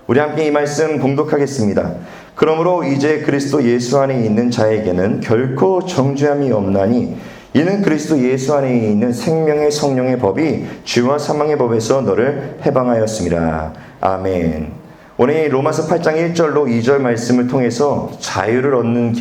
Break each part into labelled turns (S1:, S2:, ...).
S1: 우리 함께 이 말씀 봉독하겠습니다. 그러므로 이제 그리스도 예수 안에 있는 자에게는 결코 정죄함이 없나니 이는 그리스도 예수 안에 있는 생명의 성령의 법이 죄와 사망의 법에서 너를 해방하였습니다. 아멘. 오늘 로마서 8장 1절로 2절 말씀을 통해서 자유를 얻는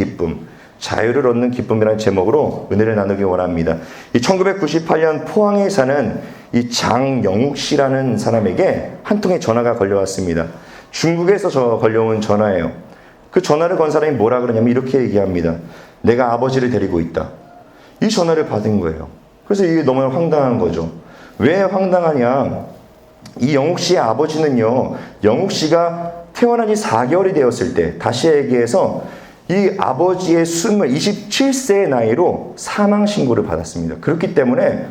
S1: 기쁨이라는 제목으로 은혜를 나누기 원합니다. 1998년 포항에 사는 이 장영욱 씨라는 사람에게 한 통의 전화가 걸려왔습니다. 중국에서 걸려온 전화예요. 그 전화를 건 사람이 뭐라 그러냐면 이렇게 얘기합니다. 내가 아버지를 데리고 있다. 이 전화를 받은 거예요. 그래서 이게 너무나 황당한 거죠. 왜 황당하냐? 이 영욱 씨의 아버지는요, 영욱 씨가 태어난 지 4개월이 되었을 때, 다시 얘기해서 이 아버지의 27세의 나이로 사망 신고를 받았습니다. 그렇기 때문에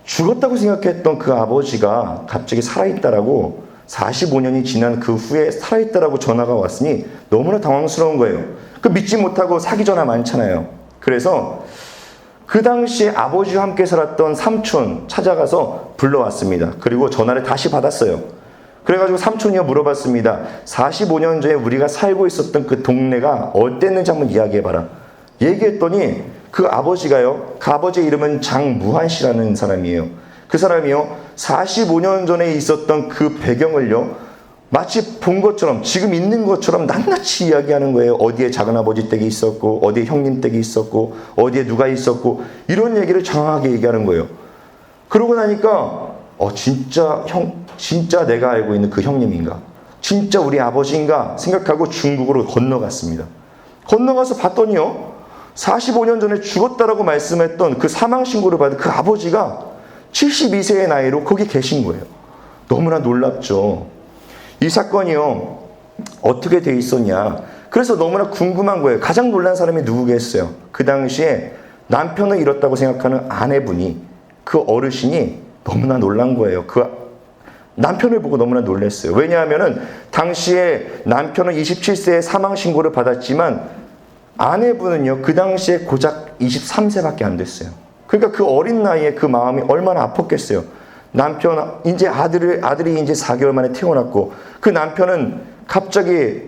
S1: 죽었다고 생각했던 그 아버지가 갑자기 살아있다라고 45년이 지난 그 후에 살아있다라고 전화가 왔으니 너무나 당황스러운 거예요. 그 믿지 못하고 사기 전화 많잖아요. 그래서 그 당시에 아버지와 함께 살았던 삼촌 찾아가서 불러왔습니다. 그리고 전화를 다시 받았어요. 그래가지고 삼촌이요 물어봤습니다. 45년 전에 우리가 살고 있었던 그 동네가 어땠는지 한번 이야기해봐라. 얘기했더니 그 아버지가요, 그 아버지의 이름은 장무한 씨라는 사람이에요. 그 사람이요 45년 전에 있었던 그 배경을요 마치 본 것처럼, 지금 있는 것처럼 낱낱이 이야기하는 거예요. 어디에 작은아버지 댁이 있었고, 어디에 형님 댁이 있었고, 어디에 누가 있었고, 이런 얘기를 정확하게 얘기하는 거예요. 그러고 나니까 진짜 내가 알고 있는 그 형님인가? 진짜 우리 아버지인가? 생각하고 중국으로 건너갔습니다. 건너가서 봤더니요 45년 전에 죽었다라고 말씀했던 그 사망신고를 받은 그 아버지가 72세의 나이로 거기 계신 거예요. 너무나 놀랍죠. 이 사건이요 어떻게 돼 있었냐, 그래서 너무나 궁금한 거예요. 가장 놀란 사람이 누구겠어요? 그 당시에 남편을 잃었다고 생각하는 아내분이, 그 어르신이 너무나 놀란 거예요. 그 남편을 보고 너무나 놀랐어요. 왜냐하면 당시에 남편은 27세에 사망신고를 받았지만 아내분은요 그 당시에 고작 23세밖에 안 됐어요. 그러니까 그 어린 나이에 그 마음이 얼마나 아팠겠어요. 남편, 이제 아들이 이제 4개월 만에 태어났고, 그 남편은 갑자기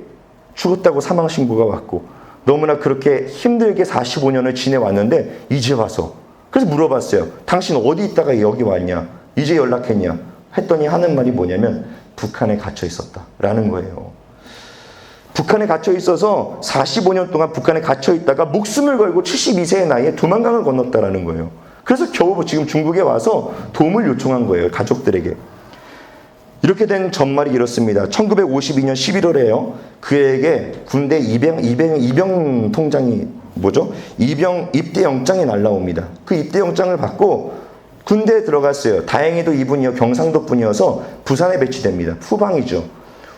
S1: 죽었다고 사망신고가 왔고, 너무나 그렇게 힘들게 45년을 지내왔는데, 이제 와서. 그래서 물어봤어요. 당신 어디 있다가 여기 왔냐? 이제 연락했냐? 했더니 하는 말이 뭐냐면, 북한에 갇혀 있었다라는 거예요. 북한에 갇혀 있어서 45년 동안 북한에 갇혀 있다가 목숨을 걸고 72세의 나이에 두만강을 건넜다라는 거예요. 그래서 겨우 지금 중국에 와서 도움을 요청한 거예요. 가족들에게. 이렇게 된 전말이 이렇습니다. 1952년 11월에요. 그에게 군대 입영 통장이 입대 영장이 날라옵니다. 그 입대 영장을 받고 군대에 들어갔어요. 다행히도 이분이요 경상도 분이어서 부산에 배치됩니다. 후방이죠.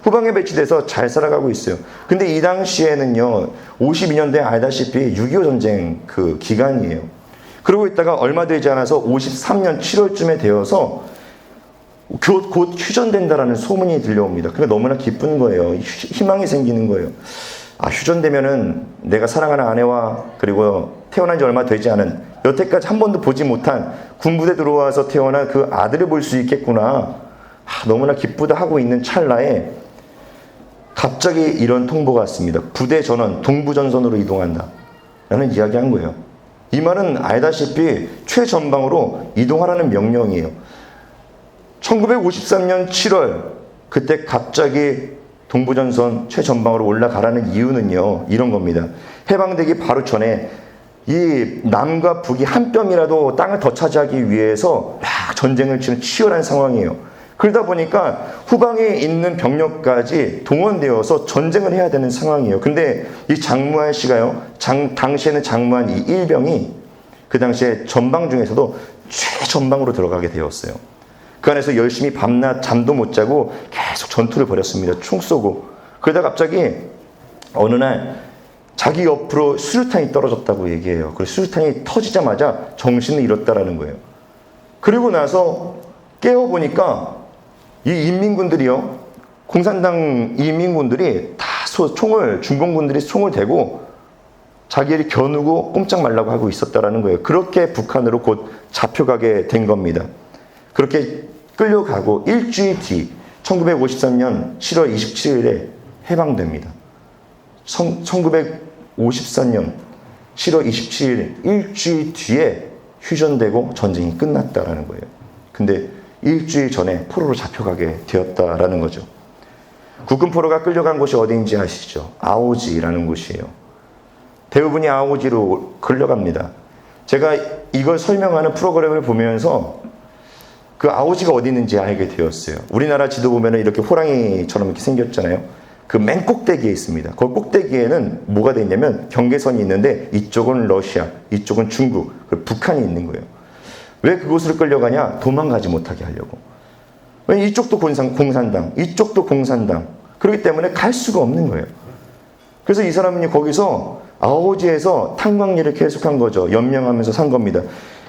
S1: 후방에 배치돼서 잘 살아가고 있어요. 근데 이 당시에는요 52년도에 알다시피 6.25 전쟁 그 기간이에요. 그러고 있다가 얼마 되지 않아서 53년 7월쯤에 되어서 곧 휴전된다라는 소문이 들려옵니다. 그러니까 너무나 기쁜 거예요. 희망이 생기는 거예요. 휴전되면은 내가 사랑하는 아내와 그리고 태어난 지 얼마 되지 않은, 여태까지 한 번도 보지 못한 군부대 들어와서 태어난 그 아들을 볼 수 있겠구나. 너무나 기쁘다 하고 있는 찰나에 갑자기 이런 통보가 왔습니다. 부대 전원 동부전선으로 이동한다 라는 이야기한 거예요. 이 말은 알다시피 최전방으로 이동하라는 명령이에요. 1953년 7월 그때 갑자기 동부전선 최전방으로 올라가라는 이유는요 이런 겁니다. 해방되기 바로 전에 이 남과 북이 한 뼘이라도 땅을 더 차지하기 위해서 막 전쟁을 치는 치열한 상황이에요. 그러다 보니까 후방에 있는 병력까지 동원되어서 전쟁을 해야 되는 상황이에요. 근데 이 장무한 씨가요, 당시에는 장무한 이 일병이 그 당시에 전방 중에서도 최전방으로 들어가게 되었어요. 그 안에서 열심히 밤낮 잠도 못 자고 계속 전투를 벌였습니다. 총 쏘고. 그러다 갑자기 어느 날 자기 옆으로 수류탄이 떨어졌다고 얘기해요. 그래서 수류탄이 터지자마자 정신을 잃었다라는 거예요. 그리고 나서 깨어보니까 이 인민군들이요, 공산당 인민군들이 다 중공군들이 총을 대고 자기를 겨누고 꼼짝 말라고 하고 있었다라는 거예요. 그렇게 북한으로 곧 잡혀가게 된 겁니다. 그렇게 끌려가고 일주일 뒤 1953년 7월 27일에 해방됩니다. 1954년 7월 27일 일주일 뒤에 휴전되고 전쟁이 끝났다라는 거예요. 근데 일주일 전에 포로로 잡혀가게 되었다라는 거죠. 국군 포로가 끌려간 곳이 어디인지 아시죠? 아오지라는 곳이에요. 대부분이 아오지로 끌려갑니다. 제가 이걸 설명하는 프로그램을 보면서 그 아오지가 어디 있는지 알게 되었어요. 우리나라 지도 보면 이렇게 호랑이처럼 이렇게 생겼잖아요. 그 맨 꼭대기에 있습니다. 그 꼭대기에는 뭐가 돼 있냐면 경계선이 있는데 이쪽은 러시아, 이쪽은 중국, 그리고 북한이 있는 거예요. 왜 그곳으로 끌려가냐? 도망가지 못하게 하려고. 왜 이쪽도 공산당, 이쪽도 공산당. 그렇기 때문에 갈 수가 없는 거예요. 그래서 이 사람은 거기서 아오지에서 탄광일을 계속한 거죠. 연명하면서 산 겁니다.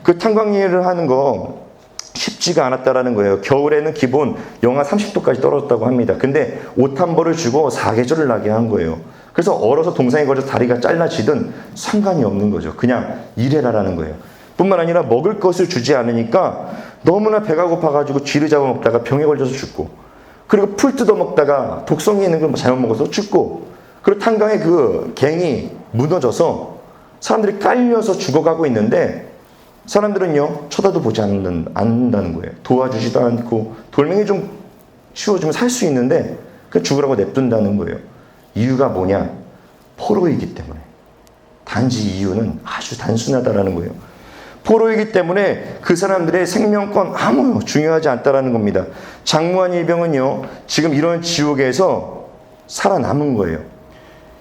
S1: 그 탄광일을 하는 거 쉽지가 않았다라는 거예요. 겨울에는 기본 영하 30도까지 떨어졌다고 합니다. 근데 옷 한 벌을 주고 사계절을 나게 한 거예요. 그래서 얼어서 동상에 걸려서 다리가 잘라지든 상관이 없는 거죠. 그냥 일해라라는 거예요. 뿐만 아니라 먹을 것을 주지 않으니까 너무나 배가 고파가지고 쥐를 잡아먹다가 병에 걸려서 죽고, 그리고 풀 뜯어먹다가 독성이 있는 걸 잘못 먹어서 죽고, 그리고 탄광의 그 갱이 무너져서 사람들이 깔려서 죽어가고 있는데 사람들은요 쳐다도 보지 않는다는 거예요. 도와주지도 않고 돌멩이 좀 치워주면 살 수 있는데 그냥 죽으라고 냅둔다는 거예요. 이유가 뭐냐? 포로이기 때문에. 단지 이유는 아주 단순하다라는 거예요. 포로이기 때문에 그 사람들의 생명권 아무 중요하지 않다라는 겁니다. 장무한 일병은요 지금 이런 지옥에서 살아남은 거예요.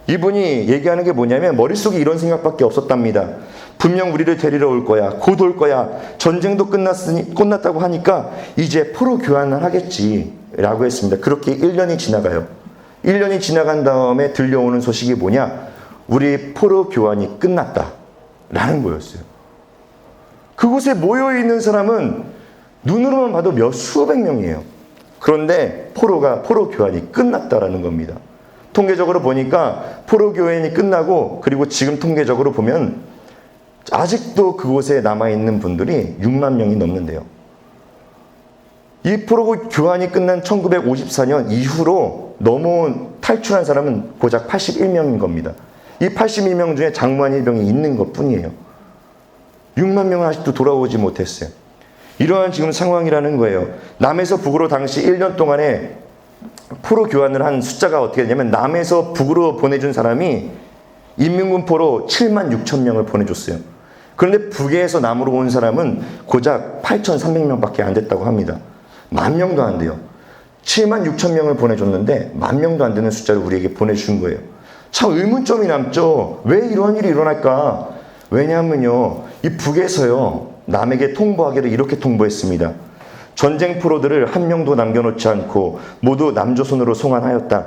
S1: 이분이 얘기하는 게 뭐냐면 머릿속에 이런 생각밖에 없었답니다. 분명 우리를 데리러 올 거야. 곧 올 거야. 전쟁도 끝났다고 하니까 이제 포로 교환을 하겠지 라고 했습니다. 그렇게 1년이 지나가요. 1년이 지나간 다음에 들려오는 소식이 뭐냐? 우리 포로 교환이 끝났다 라는 거였어요. 그곳에 모여있는 사람은 눈으로만 봐도 수백 명이에요. 그런데 포로 교환이 끝났다라는 겁니다. 통계적으로 보니까 포로 교환이 끝나고, 그리고 지금 통계적으로 보면 아직도 그곳에 남아있는 분들이 6만 명이 넘는데요. 이 포로 교환이 끝난 1954년 이후로 탈출한 사람은 고작 81명인 겁니다. 이 81명 중에 장무한 일병이 있는 것 뿐이에요. 6만 명은 아직도 돌아오지 못했어요. 이러한 지금 상황이라는 거예요. 남에서 북으로 당시 1년 동안에 포로 교환을 한 숫자가 어떻게 되냐면, 남에서 북으로 보내준 사람이 인민군 포로 7만 6천 명을 보내줬어요. 그런데 북에서 남으로 온 사람은 고작 8,300명밖에 안 됐다고 합니다. 10,000명도 안 돼요. 7만 6천 명을 보내줬는데 10,000명도 안 되는 숫자를 우리에게 보내준 거예요. 참 의문점이 남죠. 왜 이런 일이 일어날까? 왜냐하면요, 이 북에서요 남에게 통보하기를 이렇게 통보했습니다. 전쟁 포로들을 한 명도 남겨놓지 않고 모두 남조선으로 송환하였다.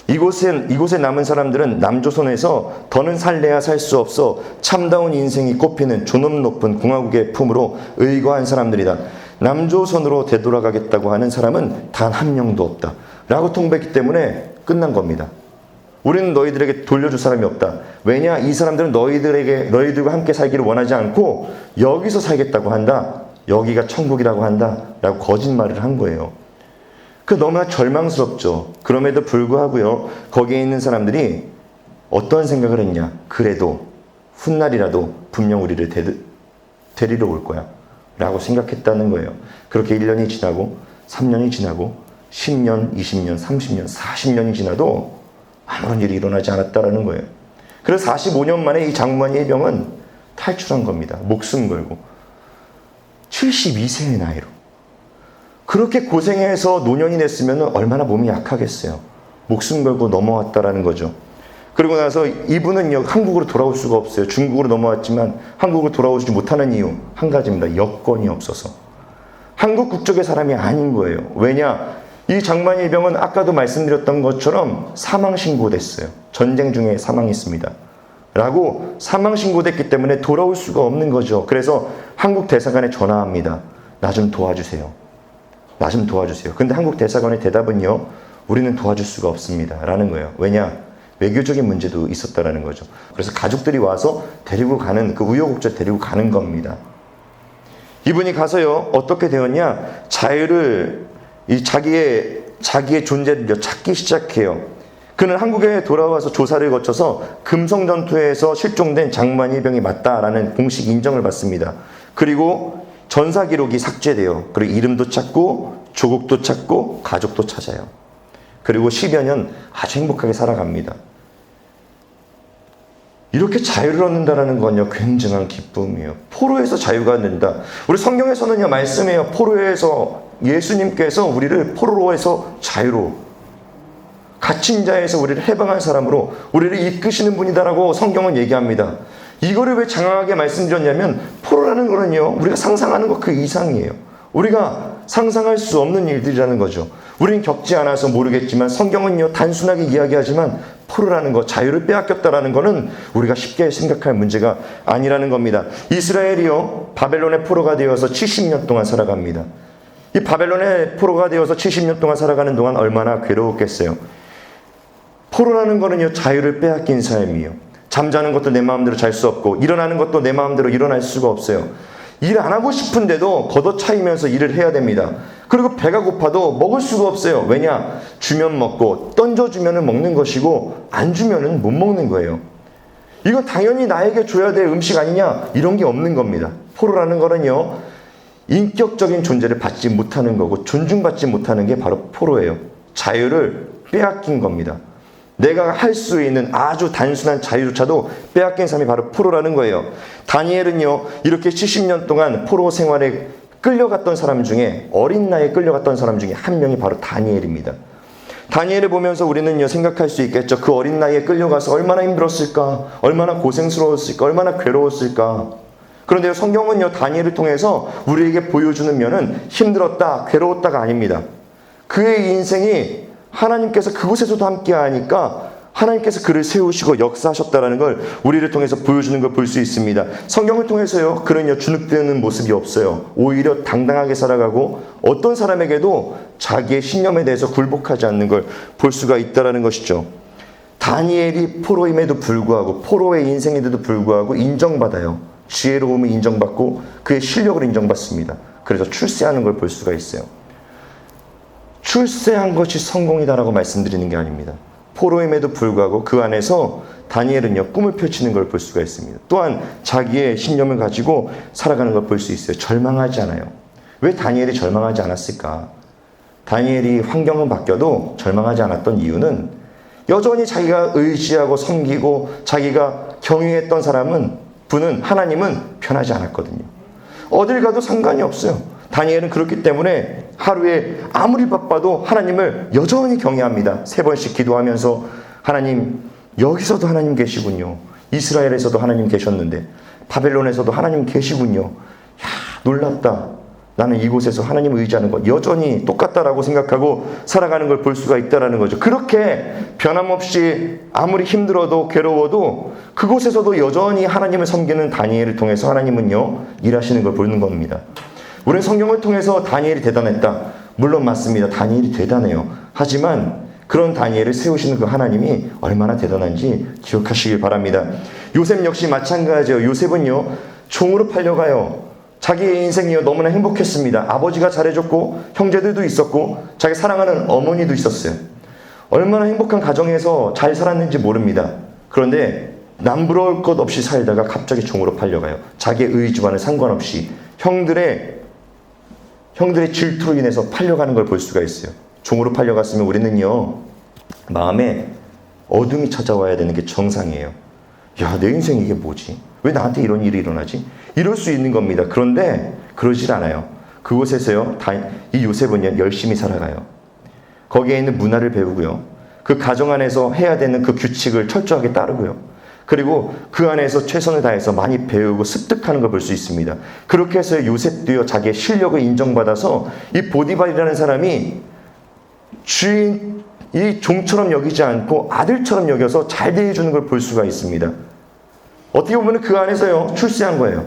S1: 이곳에 남은 사람들은 남조선에서 더는 살래야 살 수 없어 참다운 인생이 꼽히는 존엄 높은 공화국의 품으로 의거한 사람들이다. 남조선으로 되돌아가겠다고 하는 사람은 단 한 명도 없다 라고 통보했기 때문에 끝난 겁니다. 우리는 너희들에게 돌려줄 사람이 없다. 왜냐? 이 사람들은 너희들과 함께 살기를 원하지 않고 여기서 살겠다고 한다. 여기가 천국이라고 한다 라고 거짓말을 한 거예요. 그 너무나 절망스럽죠. 그럼에도 불구하고요, 거기에 있는 사람들이 어떤 생각을 했냐? 그래도 훗날이라도 분명 우리를 데리러 올 거야 라고 생각했다는 거예요. 그렇게 1년이 지나고 3년이 지나고 10년, 20년, 30년, 40년이 지나도 아무런 일이 일어나지 않았다라는 거예요. 그래서 45년 만에 이 장무한 일병은 탈출한 겁니다. 목숨 걸고 72세의 나이로. 그렇게 고생해서 노년이 됐으면 얼마나 몸이 약하겠어요. 목숨 걸고 넘어왔다라는 거죠. 그리고 나서 이분은 한국으로 돌아올 수가 없어요. 중국으로 넘어왔지만 한국으로 돌아오지 못하는 이유 한 가지입니다. 여권이 없어서. 한국 국적의 사람이 아닌 거예요. 왜냐? 이 장무한 일병은 아까도 말씀드렸던 것처럼 사망 신고됐어요. 전쟁 중에 사망했습니다. 라고 사망 신고됐기 때문에 돌아올 수가 없는 거죠. 그래서 한국 대사관에 전화합니다. 나 좀 도와주세요. 나 좀 도와주세요. 근데 한국 대사관의 대답은요, 우리는 도와줄 수가 없습니다 라는 거예요. 왜냐? 외교적인 문제도 있었다라는 거죠. 그래서 가족들이 와서 데리고 가는, 그 우여곡절 데리고 가는 겁니다. 이분이 가서요, 어떻게 되었냐? 자유를, 자기의 존재를 찾기 시작해요. 그는 한국에 돌아와서 조사를 거쳐서 금성전투에서 실종된 장만희 병이 맞다라는 공식 인정을 받습니다. 그리고 전사 기록이 삭제돼요. 그리고 이름도 찾고 조국도 찾고 가족도 찾아요. 그리고 10여 년 아주 행복하게 살아갑니다. 이렇게 자유를 얻는다는 건요, 굉장한 기쁨이에요. 포로에서 자유가 얻는다. 우리 성경에서는요, 말씀해요. 포로에서 예수님께서 우리를 포로에서 자유로, 갇힌 자에서 우리를 해방한 사람으로 우리를 이끄시는 분이다라고 성경은 얘기합니다. 이거를 왜 장황하게 말씀드렸냐면, 포로라는 거는요, 우리가 상상하는 것 그 이상이에요. 우리가 상상할 수 없는 일들이라는 거죠. 우리는 겪지 않아서 모르겠지만 성경은요, 단순하게 이야기하지만 포로라는 것, 자유를 빼앗겼다라는 것은 우리가 쉽게 생각할 문제가 아니라는 겁니다. 이스라엘이요, 바벨론의 포로가 되어서 70년 동안 살아갑니다. 이 바벨론의 포로가 되어서 70년 동안 살아가는 동안 얼마나 괴로웠겠어요. 포로라는 거는요, 자유를 빼앗긴 삶이에요. 잠자는 것도 내 마음대로 잘 수 없고 일어나는 것도 내 마음대로 일어날 수가 없어요. 일 안 하고 싶은데도 걷어차이면서 일을 해야 됩니다. 그리고 배가 고파도 먹을 수가 없어요. 왜냐? 주면 먹고 던져주면 먹는 것이고 안 주면 못 먹는 거예요. 이건 당연히 나에게 줘야 될 음식 아니냐? 이런 게 없는 겁니다. 포로라는 거는요, 인격적인 존재를 받지 못하는 거고 존중받지 못하는 게 바로 포로예요. 자유를 빼앗긴 겁니다. 내가 할 수 있는 아주 단순한 자유조차도 빼앗긴 삶이 바로 포로라는 거예요. 다니엘은요, 이렇게 70년 동안 포로 생활에 끌려갔던 사람 중에, 어린 나이에 끌려갔던 사람 중에 한 명이 바로 다니엘입니다. 다니엘을 보면서 우리는요, 생각할 수 있겠죠. 그 어린 나이에 끌려가서 얼마나 힘들었을까, 얼마나 고생스러웠을까, 얼마나 괴로웠을까. 그런데 성경은요, 다니엘을 통해서 우리에게 보여주는 면은 힘들었다, 괴로웠다가 아닙니다. 그의 인생이 하나님께서 그곳에서도 함께 하니까 하나님께서 그를 세우시고 역사하셨다는 걸 우리를 통해서 보여주는 걸 볼 수 있습니다. 성경을 통해서요, 그는요, 주눅드는 모습이 없어요. 오히려 당당하게 살아가고 어떤 사람에게도 자기의 신념에 대해서 굴복하지 않는 걸 볼 수가 있다는 것이죠. 다니엘이 포로임에도 불구하고, 포로의 인생인데도 불구하고 인정받아요. 지혜로움을 인정받고 그의 실력을 인정받습니다. 그래서 출세하는 걸 볼 수가 있어요. 출세한 것이 성공이다라고 말씀드리는 게 아닙니다. 포로임에도 불구하고 그 안에서 다니엘은요, 꿈을 펼치는 걸 볼 수가 있습니다. 또한 자기의 신념을 가지고 살아가는 걸 볼 수 있어요. 절망하지 않아요. 왜 다니엘이 절망하지 않았을까? 다니엘이 환경은 바뀌어도 절망하지 않았던 이유는 여전히 자기가 의지하고 섬기고 자기가 경유했던 분은 하나님은 변하지 않았거든요. 어딜 가도 상관이 없어요. 다니엘은 그렇기 때문에 하루에 아무리 바빠도 하나님을 여전히 경외합니다. 3번씩 기도하면서 하나님, 여기서도 하나님 계시군요. 이스라엘에서도 하나님 계셨는데 바벨론에서도 하나님 계시군요. 야, 놀랍다. 나는 이곳에서 하나님을 의지하는 것 여전히 똑같다라고 생각하고 살아가는 걸 볼 수가 있다는 거죠. 그렇게 변함없이 아무리 힘들어도 괴로워도 그곳에서도 여전히 하나님을 섬기는 다니엘을 통해서 하나님은요, 일하시는 걸 보는 겁니다. 우리는 성경을 통해서 다니엘이 대단했다. 물론 맞습니다. 다니엘이 대단해요. 하지만 그런 다니엘을 세우시는 그 하나님이 얼마나 대단한지 기억하시길 바랍니다. 요셉 역시 마찬가지예요. 요셉은요, 종으로 팔려가요. 자기의 인생이요, 너무나 행복했습니다. 아버지가 잘해줬고 형제들도 있었고 자기 사랑하는 어머니도 있었어요. 얼마나 행복한 가정에서 잘 살았는지 모릅니다. 그런데 남부러울 것 없이 살다가 갑자기 종으로 팔려가요. 자기의 의지와는 상관없이 형들의 질투로 인해서 팔려가는 걸 볼 수가 있어요. 종으로 팔려갔으면 우리는요, 마음에 어둠이 찾아와야 되는 게 정상이에요. 야, 내 인생 이게 뭐지? 왜 나한테 이런 일이 일어나지? 이럴 수 있는 겁니다. 그런데 그러질 않아요. 그곳에서요, 이 요셉은요, 열심히 살아가요. 거기에 있는 문화를 배우고요, 그 가정 안에서 해야 되는 그 규칙을 철저하게 따르고요, 그리고 그 안에서 최선을 다해서 많이 배우고 습득하는 걸 볼 수 있습니다. 그렇게 해서 요셉도요, 자기의 실력을 인정받아서 이 보디발이라는 사람이 주인이 종처럼 여기지 않고 아들처럼 여겨서 잘 대해주는 걸 볼 수가 있습니다. 어떻게 보면 그 안에서요, 출세한 거예요.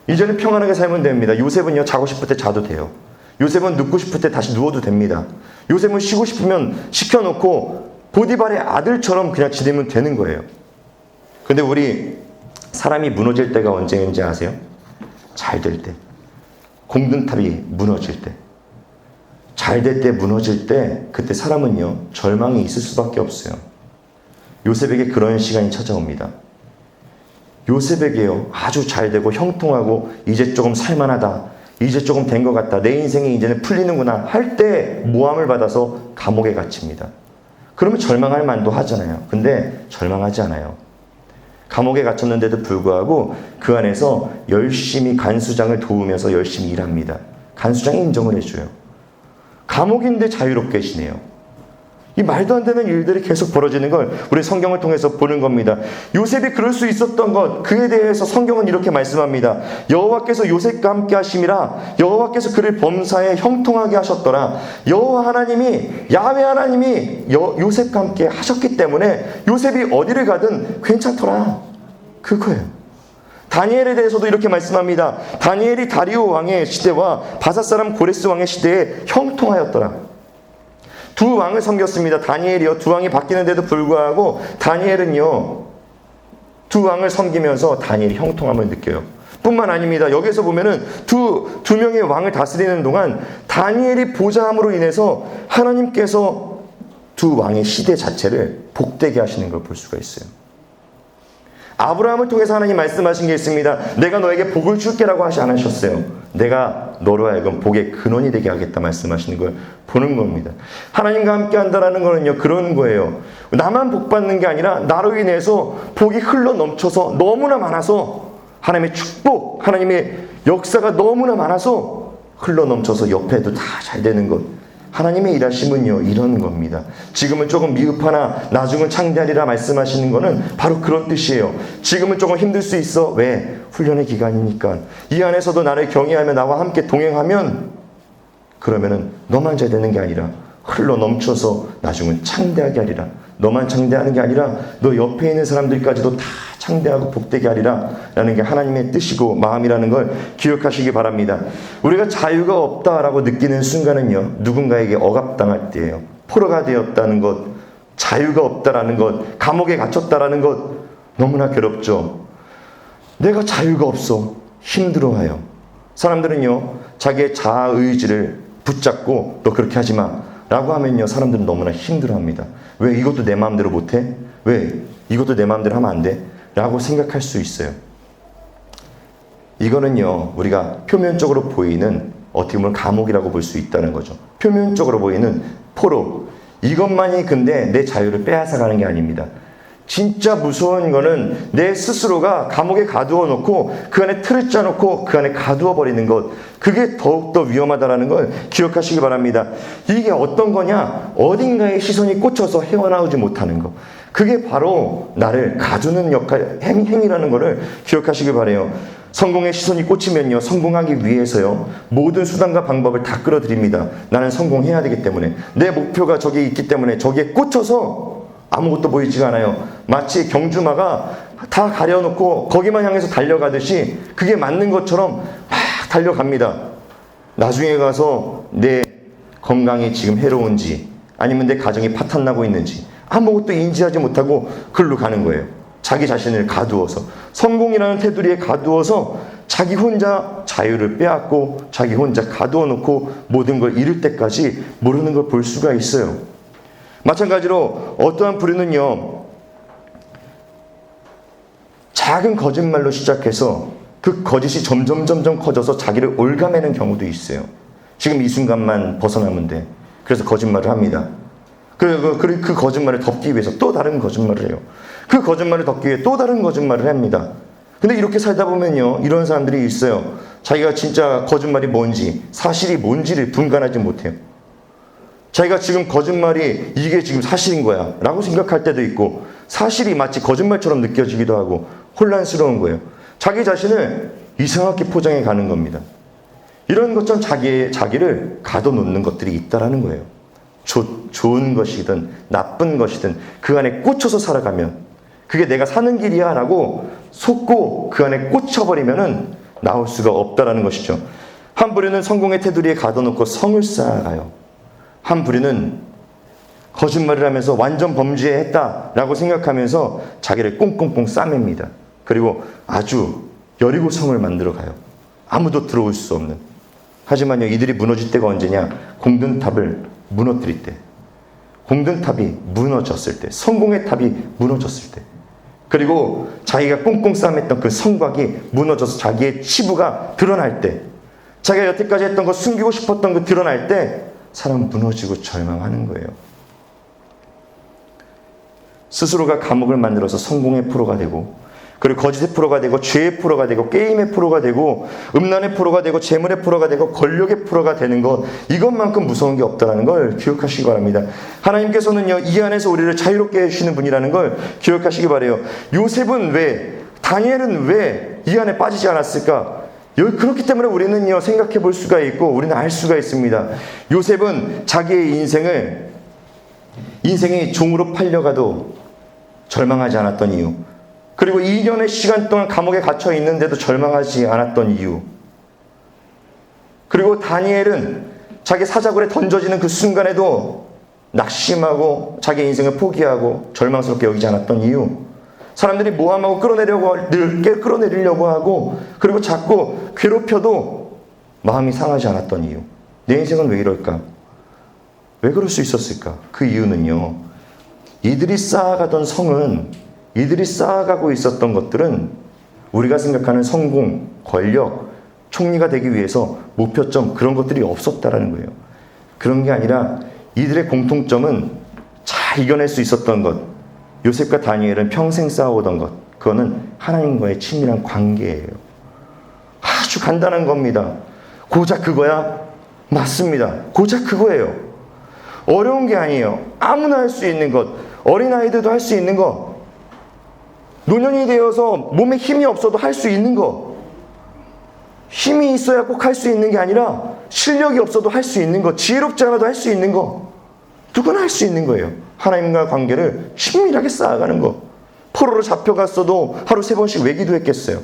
S1: 이제는 평안하게 살면 됩니다. 요셉은요, 자고 싶을 때 자도 돼요. 요셉은 눕고 싶을 때 다시 누워도 됩니다. 요셉은 쉬고 싶으면 시켜놓고 보디발의 아들처럼 그냥 지내면 되는 거예요. 근데 우리 사람이 무너질 때가 언제인지 아세요? 잘 될 때. 공든탑이 무너질 때, 잘 될 때 무너질 때, 그때 사람은요 절망이 있을 수밖에 없어요. 요셉에게 그런 시간이 찾아옵니다. 요셉에게요 아주 잘 되고 형통하고 이제 조금 살만하다, 이제 조금 된 것 같다, 내 인생이 이제는 풀리는구나 할 때 모함을 받아서 감옥에 갇힙니다. 그러면 절망할 만도 하잖아요. 근데 절망하지 않아요. 감옥에 갇혔는데도 불구하고 그 안에서 열심히 간수장을 도우면서 열심히 일합니다. 간수장이 인정을 해줘요. 감옥인데 자유롭게 지내요. 이 말도 안 되는 일들이 계속 벌어지는 걸 우리 성경을 통해서 보는 겁니다. 요셉이 그럴 수 있었던 것, 그에 대해서 성경은 이렇게 말씀합니다. 여호와께서 요셉과 함께 하심이라, 여호와께서 그를 범사에 형통하게 하셨더라. 여호와 하나님이, 야훼 하나님이 요셉과 함께 하셨기 때문에 요셉이 어디를 가든 괜찮더라. 그거예요. 다니엘에 대해서도 이렇게 말씀합니다. 다니엘이 다리오 왕의 시대와 바사 사람 고레스 왕의 시대에 형통하였더라. 두 왕을 섬겼습니다. 다니엘이요. 두 왕이 바뀌는데도 불구하고 다니엘은요, 두 왕을 섬기면서 다니엘이 형통함을 느껴요. 뿐만 아닙니다. 여기서 보면은 두 명의 왕을 다스리는 동안 다니엘이 보좌함으로 인해서 하나님께서 두 왕의 시대 자체를 복되게 하시는 걸 볼 수가 있어요. 아브라함을 통해서 하나님 말씀하신 게 있습니다. 내가 너에게 복을 줄게라고 하지 않으셨어요. 내가 너로 하여금 복의 근원이 되게 하겠다 말씀하시는 걸 보는 겁니다. 하나님과 함께 한다는 거는요 그런 거예요. 나만 복 받는 게 아니라 나로 인해서 복이 흘러 넘쳐서 너무나 많아서, 하나님의 축복, 하나님의 역사가 너무나 많아서 흘러 넘쳐서 옆에도 다 잘 되는 것. 하나님의 일하심은요 이런 겁니다. 지금은 조금 미흡하나 나중은 창대하리라 말씀하시는 거는 바로 그런 뜻이에요. 지금은 조금 힘들 수 있어. 왜? 훈련의 기간이니까. 이 안에서도 나를 경외하며 나와 함께 동행하면, 그러면은 너만 잘 되는 게 아니라 흘러 넘쳐서 나중은 창대하게 하리라. 너만 창대하는 게 아니라 너 옆에 있는 사람들까지도 다 창대하고 복되게 하리라 라는 게 하나님의 뜻이고 마음이라는 걸 기억하시기 바랍니다. 우리가 자유가 없다라고 느끼는 순간은요 누군가에게 억압당할 때예요. 포로가 되었다는 것, 자유가 없다라는 것, 감옥에 갇혔다라는 것, 너무나 괴롭죠. 내가 자유가 없어 힘들어해요. 사람들은요 자기의 자아의지를 붙잡고 너 그렇게 하지 마 라고 하면요 사람들은 너무나 힘들어합니다. 왜? 이것도 내 마음대로 못해? 왜? 이것도 내 마음대로 하면 안 돼? 라고 생각할 수 있어요. 이거는요 우리가 표면적으로 보이는, 어떻게 보면 감옥이라고 볼 수 있다는 거죠. 표면적으로 보이는 포로, 이것만이 근데 내 자유를 빼앗아가는 게 아닙니다. 진짜 무서운 거는 내 스스로가 감옥에 가두어 놓고 그 안에 틀을 짜놓고 그 안에 가두어 버리는 것, 그게 더욱더 위험하다는 걸 기억하시기 바랍니다. 이게 어떤 거냐? 어딘가에 시선이 꽂혀서 헤어나오지 못하는 것, 그게 바로 나를 가두는 역할, 행위라는 것을 기억하시기 바라요. 성공에 시선이 꽂히면요 성공하기 위해서요 모든 수단과 방법을 다 끌어들입니다. 나는 성공해야 되기 때문에, 내 목표가 저기에 있기 때문에 저기에 꽂혀서 아무것도 보이지가 않아요. 마치 경주마가 다 가려놓고 거기만 향해서 달려가듯이 그게 맞는 것처럼 막 달려갑니다. 나중에 가서 내 건강이 지금 해로운지 아니면 내 가정이 파탄나고 있는지 아무것도 인지하지 못하고 글로 가는 거예요. 자기 자신을 가두어서, 성공이라는 테두리에 가두어서 자기 혼자 자유를 빼앗고 자기 혼자 가두어 놓고 모든 걸 잃을 때까지 모르는 걸 볼 수가 있어요. 마찬가지로 어떠한 부류는요 작은 거짓말로 시작해서 그 거짓이 점점 커져서 자기를 올가매는 경우도 있어요. 지금 이 순간만 벗어나면 돼. 그래서 거짓말을 합니다. 그 거짓말을 덮기 위해서 또 다른 거짓말을 해요. 그 거짓말을 덮기 위해 또 다른 거짓말을 합니다. 근데 이렇게 살다 보면요 이런 사람들이 있어요. 자기가 진짜 거짓말이 뭔지 사실이 뭔지를 분간하지 못해요. 자기가 지금 거짓말이 이게 지금 사실인 거야 라고 생각할 때도 있고, 사실이 마치 거짓말처럼 느껴지기도 하고 혼란스러운 거예요. 자기 자신을 이상하게 포장해 가는 겁니다. 이런 것처럼 자기를 가둬놓는 것들이 있다라는 거예요. 좋은 것이든 나쁜 것이든 그 안에 꽂혀서 살아가면 그게 내가 사는 길이야 라고 속고 그 안에 꽂혀버리면은 나올 수가 없다라는 것이죠. 한 부류는 성공의 테두리에 가둬놓고 성을 쌓아가요. 한 부류는 거짓말을 하면서 완전 범죄했다라고 생각하면서 자기를 꽁꽁꽁 싸맵니다. 그리고 아주 여리고 성을 만들어 가요. 아무도 들어올 수 없는. 하지만요, 이들이 무너질 때가 언제냐? 공든탑을 무너뜨릴 때, 공든탑이 무너졌을 때, 성공의 탑이 무너졌을 때, 그리고 자기가 꽁꽁 싸맸던 그 성곽이 무너져서 자기의 치부가 드러날 때, 자기가 여태까지 했던 거, 숨기고 싶었던 거 드러날 때 사람은 무너지고 절망하는 거예요. 스스로가 감옥을 만들어서 성공의 프로가 되고, 그리고 거짓의 프로가 되고, 죄의 프로가 되고, 게임의 프로가 되고, 음란의 프로가 되고, 재물의 프로가 되고, 권력의 프로가 되는 것, 이것만큼 무서운 게 없다는 걸 기억하시기 바랍니다. 하나님께서는요, 이 안에서 우리를 자유롭게 해주시는 분이라는 걸 기억하시기 바라요. 요셉은 왜, 다니엘은 왜 이 안에 빠지지 않았을까? 그렇기 때문에 우리는요, 생각해 볼 수가 있고, 우리는 알 수가 있습니다. 요셉은 자기의 인생이 종으로 팔려가도 절망하지 않았던 이유, 그리고 2년의 시간 동안 감옥에 갇혀 있는데도 절망하지 않았던 이유, 그리고 다니엘은 자기 사자굴에 던져지는 그 순간에도 낙심하고 자기 인생을 포기하고 절망스럽게 여기지 않았던 이유, 사람들이 모함하고 끌어내리려고 하고, 그리고 자꾸 괴롭혀도 마음이 상하지 않았던 이유, 내 인생은 왜 이럴까? 왜 그럴 수 있었을까? 그 이유는요, 이들이 쌓아가던 성은, 이들이 쌓아가고 있었던 것들은 우리가 생각하는 성공, 권력, 총리가 되기 위해서 목표점, 그런 것들이 없었다라는 거예요. 그런 게 아니라 이들의 공통점은 잘 이겨낼 수 있었던 것, 요셉과 다니엘은 평생 쌓아오던 것, 그거는 하나님과의 친밀한 관계예요. 아주 간단한 겁니다. 고작 그거야? 맞습니다. 고작 그거예요. 어려운 게 아니에요. 아무나 할 수 있는 것, 어린아이들도 할 수 있는 것, 노년이 되어서 몸에 힘이 없어도 할 수 있는 것, 힘이 있어야 꼭 할 수 있는 게 아니라 실력이 없어도 할 수 있는 것, 지혜롭지 않아도 할 수 있는 것, 누구나 할 수 있는 거예요. 하나님과 관계를 친밀하게 쌓아가는 것. 포로로 잡혀갔어도 하루 3번씩 왜 기도했겠어요?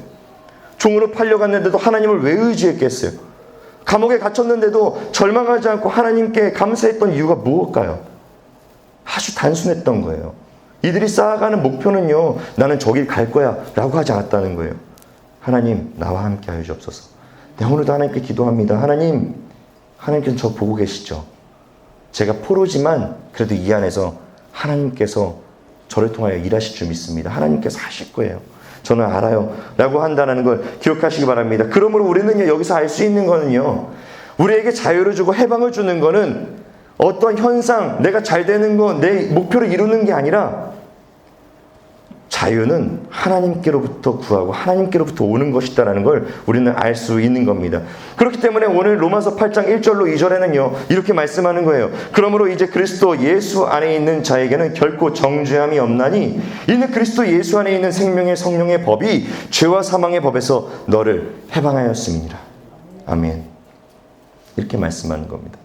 S1: 종으로 팔려갔는데도 하나님을 왜 의지했겠어요? 감옥에 갇혔는데도 절망하지 않고 하나님께 감사했던 이유가 무엇일까요? 아주 단순했던 거예요. 이들이 쌓아가는 목표는요, 나는 저길 갈 거야 라고 하지 않았다는 거예요. 하나님, 나와 함께 하여 주옵소서. 네, 오늘도 하나님께 기도합니다. 하나님께서 저 보고 계시죠? 제가 포로지만 그래도 이 안에서 하나님께서 저를 통하여 일하실 줄 믿습니다. 하나님께서 하실 거예요. 저는 알아요. 라고 한다는 걸 기억하시기 바랍니다. 그러므로 우리는요, 여기서 알 수 있는 거는요, 우리에게 자유를 주고 해방을 주는 거는 어떤 현상, 내가 잘 되는 거, 내 목표를 이루는 게 아니라, 자유는 하나님께로부터 구하고 하나님께로부터 오는 것이다라는 걸 우리는 알 수 있는 겁니다. 그렇기 때문에 오늘 로마서 8장 1절로 2절에는요, 이렇게 말씀하는 거예요. 그러므로 이제 그리스도 예수 안에 있는 자에게는 결코 정죄함이 없나니, 이는 그리스도 예수 안에 있는 생명의 성령의 법이 죄와 사망의 법에서 너를 해방하였음이니라. 아멘. 이렇게 말씀하는 겁니다.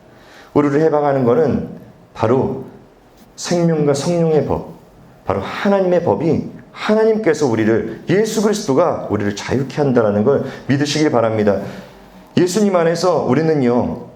S1: 우리를 해방하는 것은 바로 생명과 성령의 법, 바로 하나님의 법이, 하나님께서 예수 그리스도가 우리를 자유케 한다는 걸 믿으시길 바랍니다. 예수님 안에서 우리는요,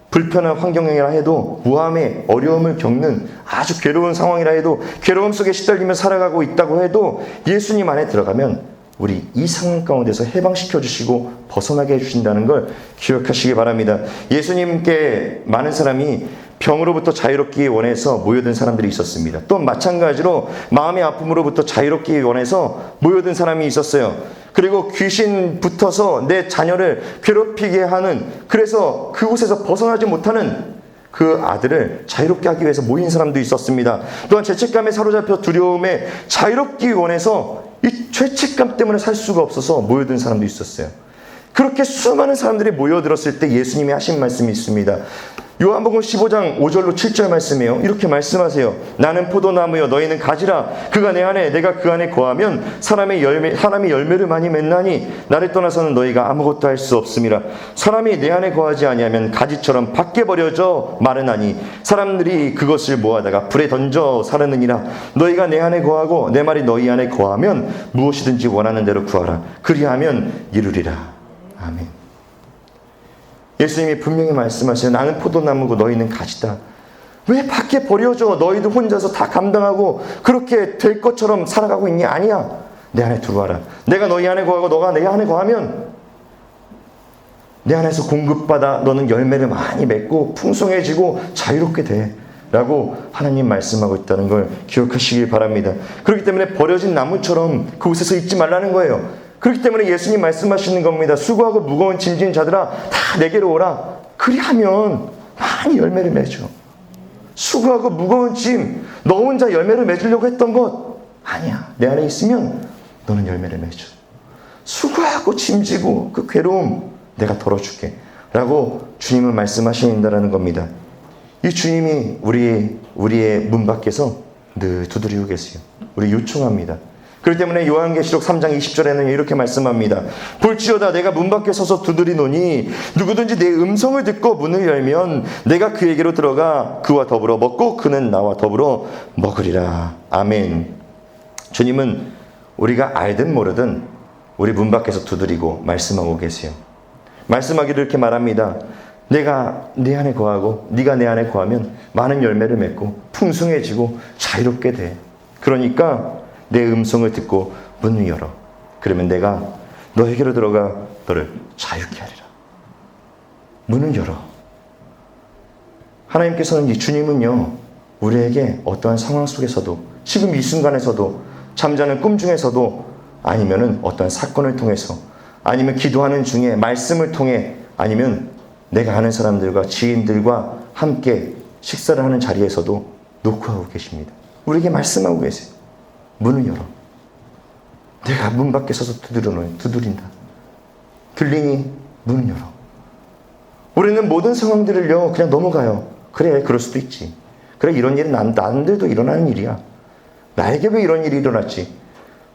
S1: 불편한 환경이라 해도, 무함의 어려움을 겪는 아주 괴로운 상황이라 해도, 괴로움 속에 시달리며 살아가고 있다고 해도, 예수님 안에 들어가면 우리 이 상황 가운데서 해방시켜 주시고 벗어나게 해주신다는 걸 기억하시기 바랍니다. 예수님께 많은 사람이 병으로부터 자유롭기 원해서 모여든 사람들이 있었습니다. 또 마찬가지로 마음의 아픔으로부터 자유롭기 원해서 모여든 사람이 있었어요. 그리고 귀신 붙어서 내 자녀를 괴롭히게 하는, 그래서 그곳에서 벗어나지 못하는 그 아들을 자유롭게 하기 위해서 모인 사람도 있었습니다. 또한 죄책감에 사로잡혀 두려움에 자유롭기 원해서 이 죄책감 때문에 살 수가 없어서 모여든 사람도 있었어요. 그렇게 수많은 사람들이 모여들었을 때 예수님이 하신 말씀이 있습니다. 요한복음 15장 5절로 7절 말씀이에요. 이렇게 말씀하세요. 나는 포도나무여 너희는 가지라. 그가 내 안에 내가 그 안에 거하면 사람이 열매를 많이 맺나니 나를 떠나서는 너희가 아무것도 할 수 없음이라. 사람이 내 안에 거하지 아니하면 가지처럼 밖에 버려져 마르나니 사람들이 그것을 모아다가 불에 던져 사르느니라. 너희가 내 안에 거하고 내 말이 너희 안에 거하면 무엇이든지 원하는 대로 구하라. 그리하면 이루리라. 아멘. 예수님이 분명히 말씀하세요. 나는 포도나무고 너희는 가지다. 왜 밖에 버려져? 너희도 혼자서 다 감당하고 그렇게 될 것처럼 살아가고 있니? 아니야. 내 안에 들어와라. 내가 너희 안에 거하고 너가 내 안에 거하면 내 안에서 공급받아 너는 열매를 많이 맺고 풍성해지고 자유롭게 돼 라고 하나님 말씀하고 있다는 걸 기억하시길 바랍니다. 그렇기 때문에 버려진 나무처럼 그곳에서 있지 말라는 거예요. 그렇기 때문에 예수님 말씀하시는 겁니다. 수고하고 무거운 짐진 자들아 다 내게로 오라. 그리하면 많이 열매를 맺어. 수고하고 무거운 짐, 너 혼자 열매를 맺으려고 했던 것 아니야. 내 안에 있으면 너는 열매를 맺어. 수고하고 짐지고 그 괴로움 내가 덜어줄게 라고 주님은 말씀하신다는 겁니다. 이 주님이 우리의 문 밖에서 늘 두드리고 계세요. 우리 요청합니다. 그렇기 때문에 요한계시록 3장 20절에는 이렇게 말씀합니다. 볼지어다 내가 문 밖에 서서 두드리노니 누구든지 내 음성을 듣고 문을 열면 내가 그에게로 들어가 그와 더불어 먹고 그는 나와 더불어 먹으리라. 아멘. 주님은 우리가 알든 모르든 우리 문 밖에서 두드리고 말씀하고 계세요. 말씀하기를 이렇게 말합니다. 내가 네 안에 거하고 네가 내 안에 거하면 많은 열매를 맺고 풍성해지고 자유롭게 돼. 그러니까 내 음성을 듣고 문을 열어. 그러면 내가 너에게로 들어가 너를 자유케 하리라. 문을 열어. 하나님께서는 이 주님은요 우리에게 어떠한 상황 속에서도 지금 이 순간에서도 잠자는 꿈 중에서도 아니면은 어떠한 사건을 통해서 아니면 기도하는 중에 말씀을 통해 아니면 내가 아는 사람들과 지인들과 함께 식사를 하는 자리에서도 노크하고 계십니다. 우리에게 말씀하고 계세요. 문을 열어. 내가 문 밖에 서서 두드린다. 들리니 문을 열어. 우리는 모든 상황들을요 그냥 넘어가요. 그래 그럴 수도 있지. 그래 이런 일은 남들도 일어나는 일이야. 나에게 왜 이런 일이 일어났지?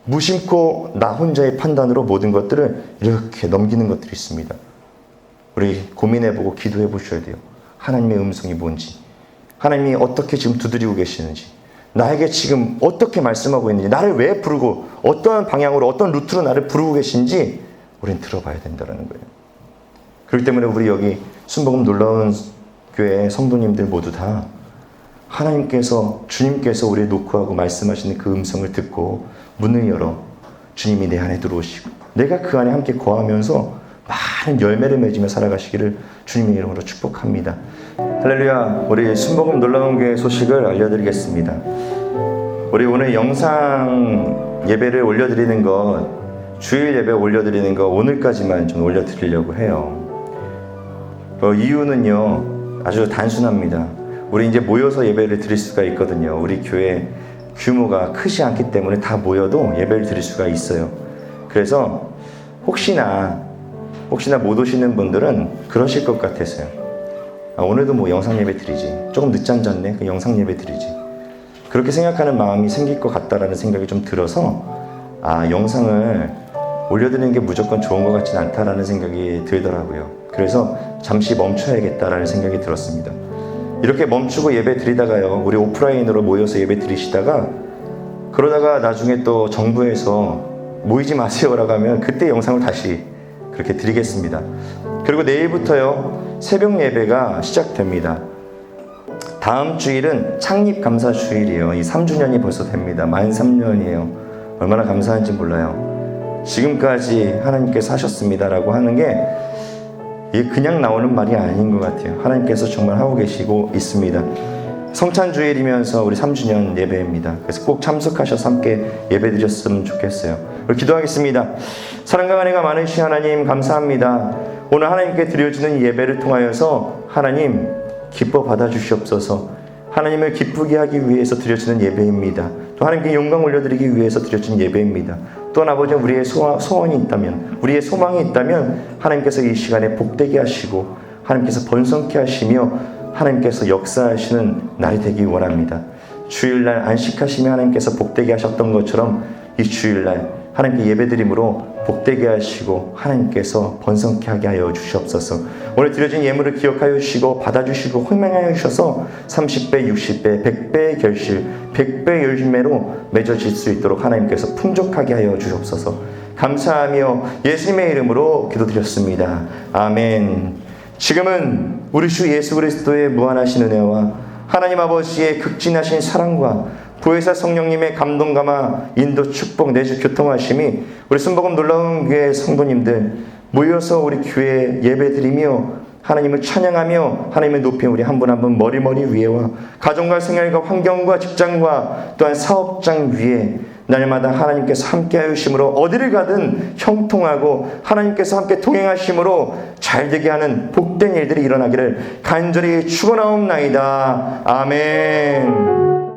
S1: 무심코 나 혼자의 판단으로 모든 것들을 이렇게 넘기는 것들이 있습니다. 우리 고민해보고 기도해보셔야 돼요. 하나님의 음성이 뭔지, 하나님이 어떻게 지금 두드리고 계시는지, 나에게 지금 어떻게 말씀하고 있는지, 나를 왜 부르고 어떠한 방향으로 어떤 루트로 나를 부르고 계신지 우리는 들어봐야 된다는 거예요. 그렇기 때문에 우리 여기 순복음 놀라운 교회 성도님들 모두 다 하나님께서 주님께서 우리의 노크하고 말씀하시는 그 음성을 듣고 문을 열어 주님이 내 안에 들어오시고 내가 그 안에 함께 거하면서 많은 열매를 맺으며 살아가시기를 주님의 이름으로 축복합니다. 할렐루야. 우리 순복음 놀라운 교회 소식을 알려드리겠습니다. 우리 오늘 영상 예배를 올려드리는 것, 주일 예배 올려드리는 것 오늘까지만 좀 올려드리려고 해요. 이유는요 아주 단순합니다. 우리 이제 모여서 예배를 드릴 수가 있거든요. 우리 교회 규모가 크지 않기 때문에 다 모여도 예배를 드릴 수가 있어요. 그래서 혹시나 못 오시는 분들은 그러실 것 같아서요. 오늘도 뭐 영상 예배 드리지. 조금 늦잠 잤네. 그 영상 예배 드리지. 그렇게 생각하는 마음이 생길 것 같다라는 생각이 좀 들어서 영상을 올려드리는 게 무조건 좋은 것 같진 않다라는 생각이 들더라고요. 그래서 잠시 멈춰야겠다라는 생각이 들었습니다. 이렇게 멈추고 예배 드리다가요 우리 오프라인으로 모여서 예배 드리시다가 그러다가 나중에 또 정부에서 모이지 마세요라고 하면 그때 영상을 다시 그렇게 드리겠습니다. 그리고 내일부터요 새벽 예배가 시작됩니다. 다음 주일은 창립 감사 주일이에요. 이 3주년이 벌써 됩니다. 만 3년이에요. 얼마나 감사한지 몰라요. 지금까지 하나님께서 하셨습니다라고 하는 게 이게 그냥 나오는 말이 아닌 것 같아요. 하나님께서 정말 하고 계시고 있습니다. 성찬주일이면서 우리 3주년 예배입니다. 그래서 꼭 참석하셔서 함께 예배 드렸으면 좋겠어요. 우리 기도하겠습니다. 사랑과 은혜가 많으신 하나님 감사합니다. 오늘 하나님께 드려지는 예배를 통하여서 하나님 기뻐 받아주시옵소서. 하나님을 기쁘게 하기 위해서 드려지는 예배입니다. 또 하나님께 영광 올려드리기 위해서 드려지는 예배입니다. 또한 아버지 우리의 소원이 있다면 우리의 소망이 있다면 하나님께서 이 시간에 복되게 하시고 하나님께서 번성케 하시며 하나님께서 역사하시는 날이 되기 원합니다. 주일날 안식하시며 하나님께서 복되게 하셨던 것처럼 이 주일날 하나님께 예배드림으로 복되게 하시고 하나님께서 번성케 하게 하여 주시옵소서. 오늘 드려진 예물을 기억하여 주시고 받아주시고 흥명하여 주셔서 30배, 60배, 100배의 결실, 100배의 열매로 맺어질 수 있도록 하나님께서 풍족하게 하여 주시옵소서. 감사하며 예수님의 이름으로 기도드렸습니다. 아멘. 지금은 우리 주 예수 그리스도의 무한하신 은혜와 하나님 아버지의 극진하신 사랑과 부회사 성령님의 감동 감화 인도 축복 내주 교통하심이 우리 순복음 놀라운 교회 성도님들 모여서 우리 교회 예배드리며 하나님을 찬양하며 하나님의 높이 우리 한 분 한 분 머리 위에와 가정과 생활과 환경과 직장과 또한 사업장 위에 날마다 하나님께서 함께 하심으로 어디를 가든 형통하고 하나님께서 함께 동행하심으로 잘되게 하는 복된 일들이 일어나기를 간절히 축원하옵나이다. 아멘.